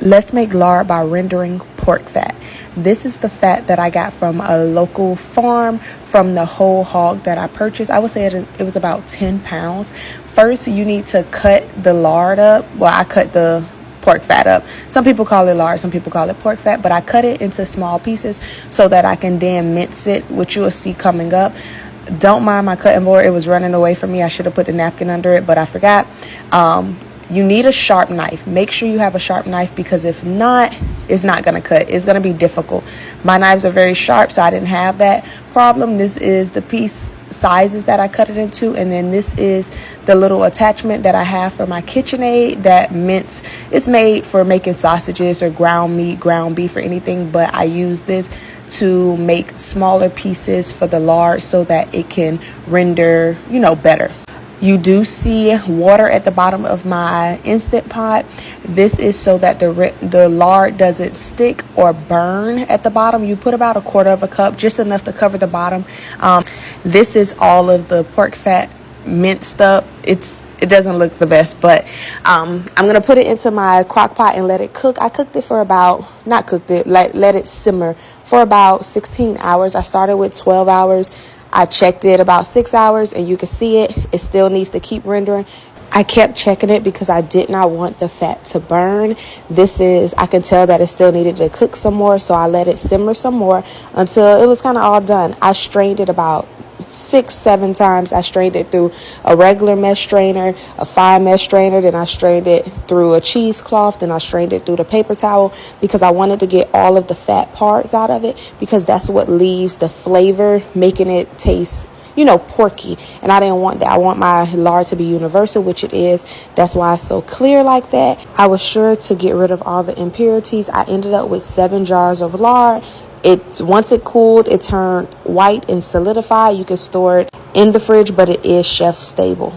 Let's make lard by rendering pork fat. This is the fat that I got from a local farm from the whole hog that I purchased. I would say it was about 10 pounds. First, you need to cut the lard up. Well, I cut the pork fat up. Some people call it lard, some people call it pork fat, but I cut it into small pieces so that I can then mince it, which you will see coming up. Don't mind my cutting board. It was running away from me. I should have put the napkin under it, but I forgot. You need a sharp knife. Make sure you have a sharp knife, because if not, it's not going to cut. It's going to be difficult. My knives are very sharp, so I didn't have that problem. This is the piece sizes that I cut it into, and then this is the little attachment that I have for my KitchenAid that mince. It's made for making sausages or ground meat, ground beef, or anything, but I use this to make smaller pieces for the lard so that it can render, better. You do see water at the bottom of my Instant Pot. This is so that the lard doesn't stick or burn at the bottom. You put about 1/4 cup, just enough to cover the bottom. This is all of the pork fat minced up. It doesn't look the best, but I'm going to put it into my crock pot and let it cook. I cooked it for let it simmer for about 16 hours. I started with 12 hours. I checked it about 6 hours, and you can see it still needs to keep rendering. I kept checking it because I did not want the fat to burn. I can tell that it still needed to cook some more, so I let it simmer some more until it was kind of all done. I strained it about 6-7 times. I strained it through a regular mesh strainer, a fine mesh strainer, then I strained it through a cheesecloth, then I strained it through the paper towel, because I wanted to get all of the fat parts out of it, because that's what leaves the flavor, making it taste porky. And I didn't want that. I want my lard to be universal, which it is. That's why it's so clear like that. I was sure to get rid of all the impurities. I ended up with 7 jars of lard. Once it cooled, it turned white and solidified. You can store it in the fridge, but it is shelf stable.